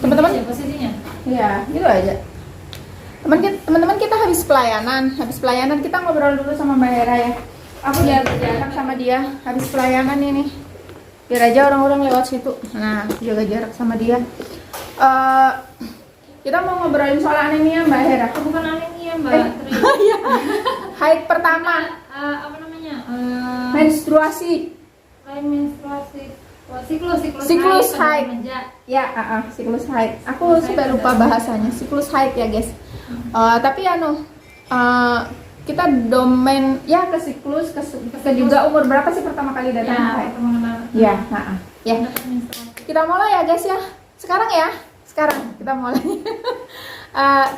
Teman-teman? Posisinya. Iya, gitu aja. Teman-teman kita habis pelayanan kita ngobrol dulu sama Mbak Hera ya. Aku jaga jarak sama dia habis pelayanan ini. Biar aja orang-orang lewat situ. Nah, jaga jarak sama dia. Kita mau ngobrolin soal anemia Mbak Hera. Bukan anemia Mbak. Iya. Haid pertama. Apa namanya? Menstruasi. Lain menstruasi. Siklus haid. Remaja. Ya, siklus haid. Aku sudah lupa bahasanya. Siklus haid ya, guys. Tapi kita domain ya ke siklus ke juga umur berapa sih pertama kali datang haid? Ya, ya. Kita mulai ya, guys ya. Sekarang kita mulai.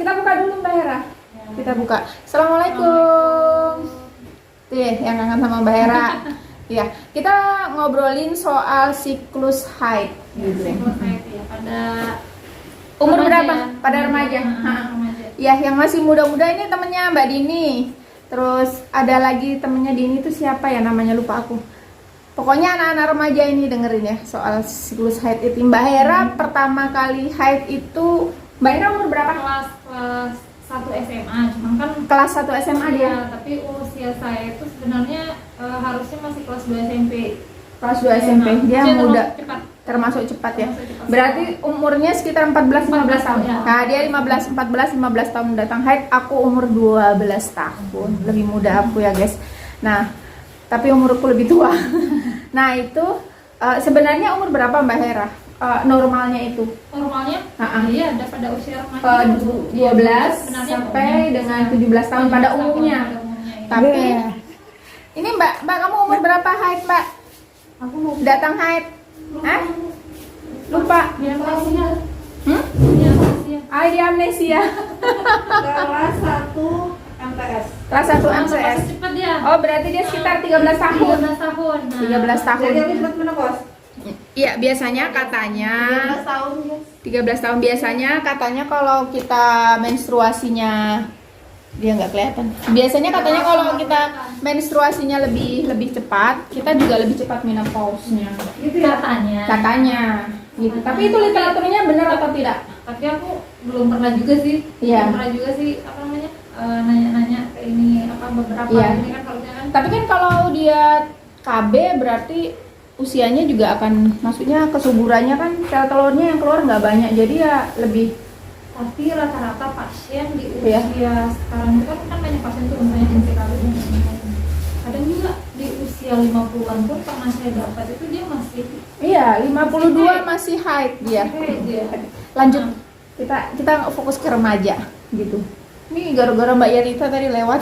Kita buka dulu Mbak Hera. Kita buka. Assalamualaikum. Tuh ya, yang kangen sama Mbak Hera. Ya, kita ngobrolin soal siklus haid. Siklus haid ya. Pada umur remaja, berapa? ya. Pada remaja. Remaja. Ya, yang masih muda-muda ini temennya Mbak Dini. Terus ada lagi temennya Dini itu siapa ya namanya, lupa aku. Pokoknya anak-anak remaja ini dengerin ya soal siklus haid itu. Mbak Hera pertama kali haid itu, Mbak Hera umur berapa? Kelas 1 SMA, cuman kan Kelas 1 SMA dia. ya, tapi usia saya itu sebenarnya harusnya masih kelas 2 SMP. Kelas 2 SMP. Dia muda. Termasuk cepat. Termasuk cepat ya. Termasuk cepat. Berarti umurnya sekitar 14-15 tahun. ya. Nah, dia 14-15 tahun datang haid, aku umur 12 tahun. Lebih muda aku ya, guys. Nah, tapi umurku lebih tua. Nah, itu sebenarnya umur berapa Mbak Hera? Normalnya itu? Normalnya? Iya, ada pada usia remaja. 12 sampai dengan 17 tahun pada umumnya. Tapi ini Mbak kamu umur berapa haid, Mbak? Aku mau Datang haid? Hah? Lupa. biar usia. Dia amnesia. Kelas 1 MTS. Kelas 1 MCS. Cepat dia. Oh, berarti dia sekitar 13 tahun. 13 tahun. 13 tahun. Jadi aku sempat menopause. Iya, biasanya katanya 13 tahun ya. 13 tahun biasanya katanya kalau kita menstruasinya dia nggak kelihatan. Biasanya katanya kalau kita menstruasinya lebih cepat, kita juga lebih cepat menopause-nya. Gitu ya? Katanya gitu. Tapi itu literaturnya benar atau tidak? Tapi aku belum pernah juga sih. Iya. Belum pernah juga sih apa namanya? Nanya-nanya ke ini apa beberapa Iya. ini kan harusnya kan. Tapi kan kalau dia KB berarti usianya juga akan, maksudnya kesuburannya kan sel telurnya yang keluar nggak banyak, jadi ya lebih. Tapi rata-rata pasien di Iya. usia sekarang itu kan banyak pasien tuh misalnya NCKB. Kadang juga di usia 50-an pun pernah saya dapat itu dia masih Iya, 52 masih haid dia. haid dia. Lanjut, kita fokus ke remaja gitu. Ini gara-gara Mbak Yanita tadi lewat.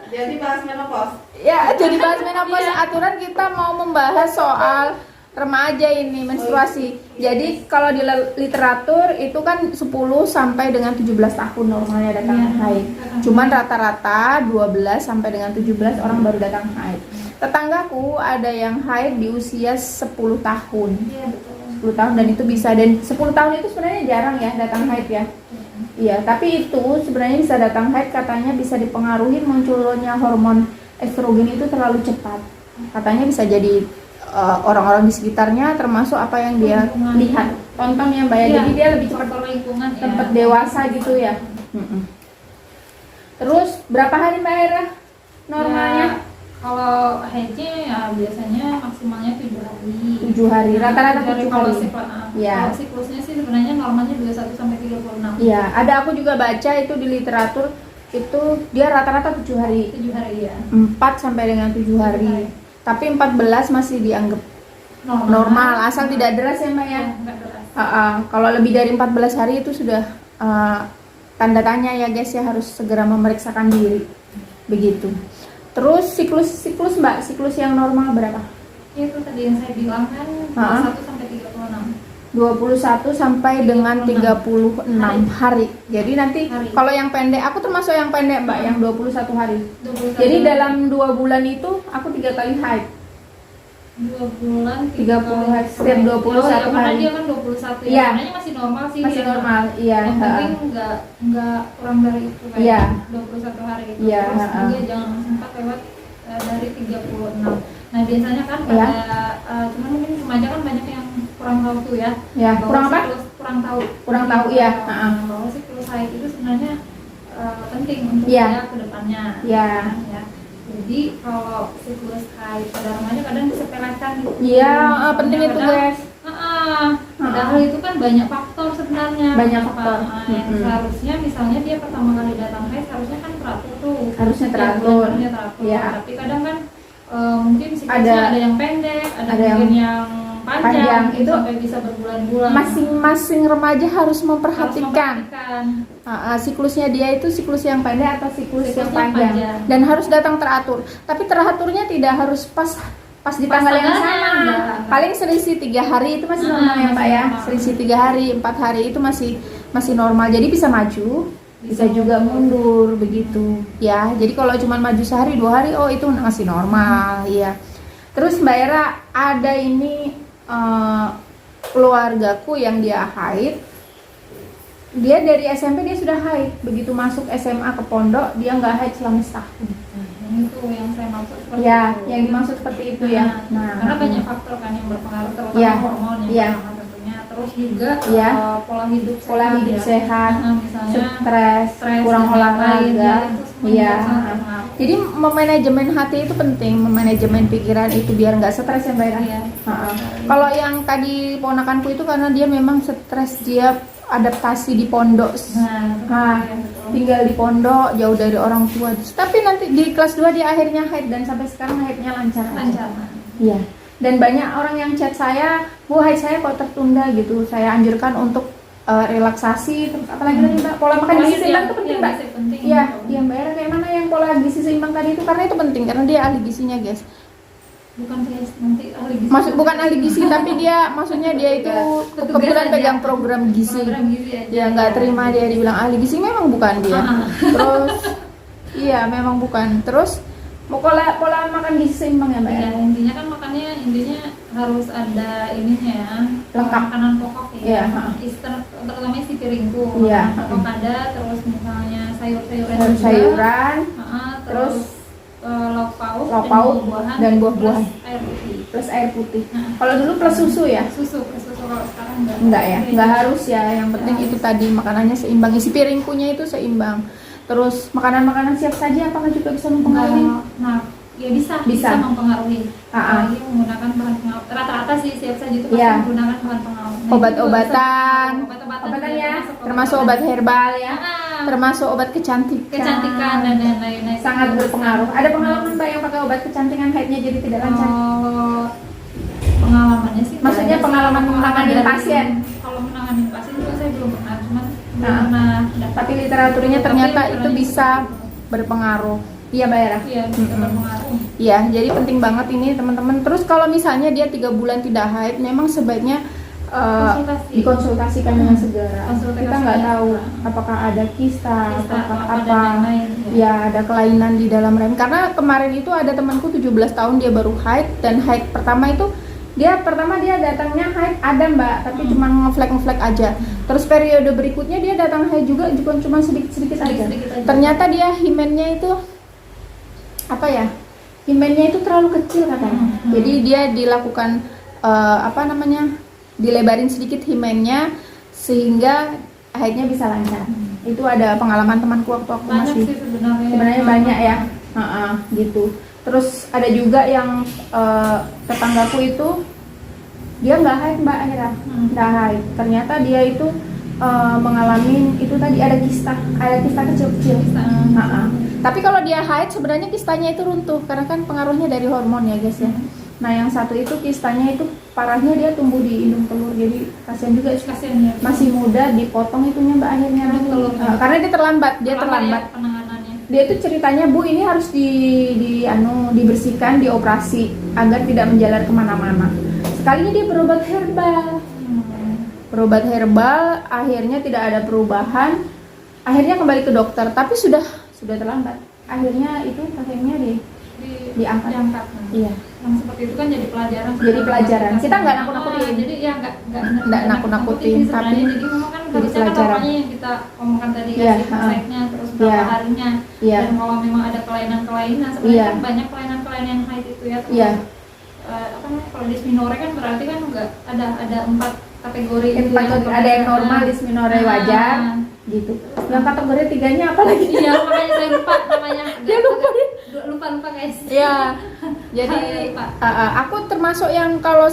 Jadi bahas menopause. Ya, jadi bahas menopause. Aturan kita mau membahas soal remaja ini menstruasi. Jadi kalau di literatur itu kan 10 sampai dengan 17 tahun normalnya datang Iya. haid. Cuman rata-rata 12 sampai dengan 17 orang baru datang haid. Tetanggaku ada yang haid di usia 10 tahun. Iya betul. 10 tahun dan itu bisa, dan 10 tahun itu sebenarnya jarang ya datang haid ya. Iya, tapi itu sebenarnya bisa datang haid, katanya bisa dipengaruhi munculnya hormon estrogen itu terlalu cepat. Katanya bisa jadi orang-orang di sekitarnya, termasuk apa yang dia Lingkungan. lihat, tonton ya Mbak ya. Jadi dia lebih cepat faktor lingkungan ya. tempat dewasa gitu ya. Terus berapa hari Mbak Hera normalnya? Ya, kalau haidnya ya biasanya maksimalnya 7 hari. 7 hari, rata-rata 7 Kalau hari. Kalau siklusnya sih sebenarnya normalnya 21 sampai 36. Iya, ada aku juga baca itu di literatur itu dia rata-rata 7 hari. 7 hari ya. 4 sampai dengan 7 hari. Tapi 14 masih dianggap normal asal tidak deras ya Mbak ya. Enggak deras. Kalau lebih dari 14 hari itu sudah tanda tanya ya guys ya, harus segera memeriksakan diri. Begitu. Terus siklus Mbak, siklus yang normal berapa? Itu tadi yang saya bilang kan 21 sampai 36. 21 sampai dengan 36 hari. Jadi nanti Hari. kalau yang pendek, aku termasuk yang pendek Mbak, yang 21 hari. 21 Jadi dalam 2 bulan itu aku 3 kali haid. 2 bulan 30 hari, setiap 21 karena hari. dia kan 21 ya. Iya. Sebenarnya masih normal sih. Masih dia. normal, iya. Yang penting enggak kurang dari itu kayak Iya. 21 hari itu. Iya, Terus dia jangan sempat lewat dari 36. Nah, biasanya kan Iya. pada cuman mungkin remaja kan banyak yang kurang tahu tuh ya. Ya, Bahwa kurang apa? Kurang tahu. Kurang tahu, iya. Bahwa siklus haid itu sebenarnya penting untuk Iya. dia ke depannya. Iya. Ya. Jadi kalau siklus haid pada remaja kadang disepelekan gitu. Iya, penting itu Kadang- guys. Padahal itu kan banyak faktor sebenarnya. Banyak Kenapa? faktor. Yang seharusnya misalnya dia pertama kali datang haid seharusnya kan teratur tuh. Harusnya Setiap teratur. bulannya teratur. Iya. Tapi kadang kan mungkin siklusnya Ada- ada yang pendek, ada yang mungkin yang panjang, panjang. mungkin Itu sampai bisa berbulan-bulan. Masing-masing remaja harus Harus memperhatikan memperhatikan. siklusnya dia itu siklus yang pendek atau siklus yang Siklus yang panjang. panjang. Dan harus datang teratur. Tapi teraturnya tidak harus pas di tanggal yang tanggalnya, sama. enggak. Paling selisih 3 hari itu masih normal ya masih Pak ya. normal. Selisih 3 hari, 4 hari itu masih normal. Jadi bisa maju, bisa juga mundur begitu. Ya, jadi kalau cuma maju sehari 2 hari, oh itu masih normal, ya. Terus Mbak Era ada ini keluargaku yang dia haid. Dia dari SMP dia sudah haid. Begitu masuk SMA ke pondok dia nggak haid selama setahun. Itu yang saya maksud seperti Ya, itu. yang dimaksud seperti itu ya. Karena banyak faktor kan yang berpengaruh, terutama Ya, hormon yang ya. pertama tentunya. Terus juga Ya. pola hidup Pola hidup ya. sehat, Misalnya stres, kurang dan yang lain, olahraga. itu semua Iya. sangat berpengaruh. Jadi memanajemen hati itu penting, memanajemen pikiran itu biar nggak stres ya Mbak Era. Iya. Kalau yang tadi ponakanku itu karena dia memang stres, dia adaptasi di pondok. Nah, tinggal di pondok jauh dari orang tua. Tapi nanti di kelas 2 dia akhirnya haid dan sampai sekarang haidnya lancar. Lancar. Iya. Dan banyak orang yang chat saya, "Bu, haid saya kok tertunda gitu." Saya anjurkan untuk relaksasi, terus apalagi tadi Mbak, pola makan gizi seimbang itu penting Mbak. Penting. Iya, iya Mbak Era, kayak mana yang pola gizi seimbang tadi itu karena itu penting karena dia ahli gizinya, guys. Bukan guys, nanti ahli gizi. Maksud bukan ahli gizi tapi dia maksudnya dia itu Petugas kebetulan aja. pegang program gizi. Program gizi aja. Dia nggak terima dia dibilang ahli gizi, memang bukan dia. Terus iya memang bukan. Terus mau pola makan gizi seimbang ya Mbak Ya, ya. intinya kan makannya harus ada ininya ya, Lengkap. makanan pokok Iya, ya. Terutama isi piringku. Iya. Makanan pokok ada, terus misalnya sayur-sayuran juga. Sayuran, Terus lauk pauk, lauk pauk dan buah-buahan. plus air putih. plus air putih. Kalau dulu plus susu ya. Susu kalau sekarang Enggak ya, Oke. enggak harus ya. Yang penting itu tadi makanannya seimbang, isi piringkunya itu seimbang. Terus makanan-makanan siap saji apakah juga bisa mempengaruhi? Nah, ya bisa mempengaruhi. Apalagi menggunakan bahan pengawet. Rata-rata sih siap saji itu pasti Iya. menggunakan bahan pengawet. Nah, Obat-obatan, obat-obatan ya, juga termasuk obat herbal ya, termasuk obat kecantikan dan lain-lain. sangat berpengaruh. Ada pengalaman Mbak yang pakai obat kecantikan haidnya jadi tidak lancar? Pengalamannya sih. Maksudnya pengalaman menangani pasien. Kalau menangani pasien juga saya belum pernah, cuman belum Nah, pernah dapat. Tapi literaturnya ternyata Tapi itu bisa berpengaruh. Iya Mbak Era. Iya, bisa berpengaruh. Iya, jadi penting banget ini teman-teman. Terus kalau misalnya dia 3 bulan tidak haid, memang sebaiknya Konsultasi. dikonsultasikan dengan segera. Konsultasi Kita nggak ya. tahu apakah ada kista, apakah atau apa. dan lain-lain, Ya, ada kelainan di dalam rahim. Karena kemarin itu ada temanku 17 tahun dia baru haid dan haid pertama itu dia datangnya haid ada Mbak, tapi cuma ngeflek aja. Terus periode berikutnya dia datang haid juga cuma sedikit aja. Sedikit aja. Ternyata dia himennya itu apa ya? Himennya itu terlalu kecil katanya. Jadi dia dilakukan dilebarin sedikit himennya sehingga haidnya bisa lancar. Itu ada pengalaman temanku waktu aku Banyak masih sih sebenarnya. sebenarnya banyak ya. Gitu. Terus ada juga yang tetanggaku itu dia nggak haid Mbak akhirnya, nggak haid. Ternyata dia itu mengalami itu tadi ada kista kecil-kecil. Tapi kalau dia haid sebenarnya kistanya itu runtuh karena kan pengaruhnya dari hormon ya guys ya. Nah yang satu itu kistanya itu parahnya dia tumbuh di indung telur, jadi kasihan juga Kasihan ya. masih muda dipotong itunya Mbak akhirnya. Indung telur. Karena dia terlambat Ya, penanganannya. dia itu ceritanya Bu ini harus dibersihkan, dioperasi agar tidak menjalar kemana-mana. Sekalinya dia berobat herbal, akhirnya tidak ada perubahan, akhirnya kembali ke dokter, tapi sudah terlambat. Akhirnya itu rahimnya diangkat. Iya. Yang seperti itu kan jadi pelajaran. Jadi pelajaran. Kita nggak nakut-nakutin. Jadi ya Nggak nakut-nakutin, tapi jadi memang kan jadi harusnya kan pelajaran. namanya yang kita omongkan tadi Iya, ya, insight-nya, terus berapa Iya. harinya. Iya. Dan kalau memang ada kelainan-kelainan, Iya. sebenarnya kan banyak kelainan-kelainan yang haid itu ya. Iya. apa namanya, kalau dysmenorrhea kan berarti kan enggak ada 4 kategori itu Ada yang normal, dysmenorrhea wajar, gitu. Yang kategori 3-nya apa lagi? Iya, makanya saya lupa namanya. Dia lupa. Lupa guys. Ya, jadi aku termasuk yang kalau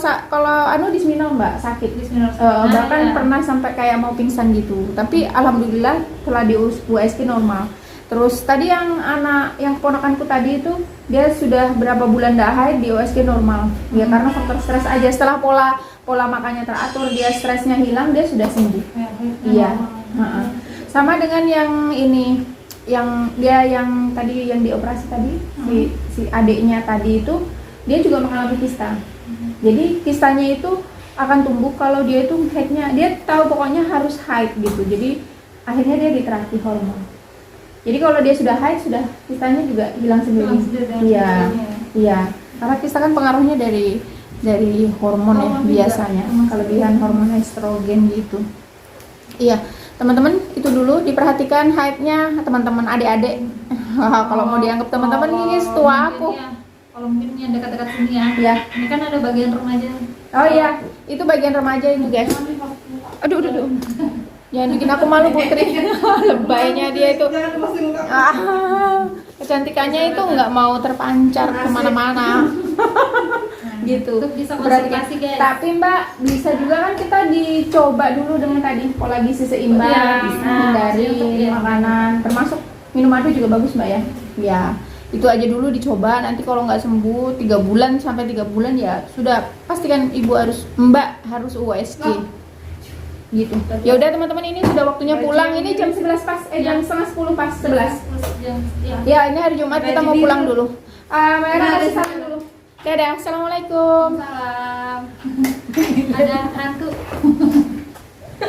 dysmenorrhea Mbak sakit. Dysmenorrhea. Bahkan pernah sampai kayak mau pingsan gitu. Tapi alhamdulillah setelah di USG normal. Terus tadi yang ponakanku tadi itu dia sudah berapa bulan nggak haid di USG normal. Ya karena faktor stres aja. Setelah pola makannya teratur, dia stresnya hilang, dia sudah sembuh. Iya. Sama dengan yang ini, yang tadi yang dioperasi tadi, si adiknya tadi itu dia juga mengalami kista. Jadi kistanya itu akan tumbuh kalau dia itu haidnya, dia tahu pokoknya harus haid gitu. Jadi akhirnya dia diterapi hormon. Jadi kalau dia sudah haid, sudah kistanya juga hilang sendiri. Iya. Karena kista kan pengaruhnya dari hormon ya biasanya, kelebihan hormon estrogen gitu. Iya, teman-teman itu dulu diperhatikan haidnya teman-teman adik-adik. Kalau mau dianggap teman-teman ini setua aku. Kalau mungkin yang dekat-dekat sini ya. Iya. Ini kan ada bagian remaja. Oh iya, itu bagian remaja itu guys. Aduh. Jangan bikin aku malu Putri. Lebaynya dia itu. Jangan dimasukin muka. Kecantikannya itu nggak mau terpancar kemana-mana. Gitu. Itu bisa Berarti konsultasi guys. tapi Mbak bisa juga kan kita dicoba dulu dengan tadi pola gizi seimbang, hindari makanan, termasuk minum madu juga bagus Mbak ya. Ya itu aja dulu dicoba. Nanti kalau nggak sembuh 3 bulan sampai 3 bulan ya sudah pastikan Mbak harus USG. Gitu. Ya udah teman-teman, ini sudah waktunya pulang. Ini jam 11 pas, jam setengah 10 pas 11. Ya ini hari Jumat, kita mau pulang dulu. Mereka kasih salam dulu. Dadah, assalamualaikum. Salam. Ada hantu.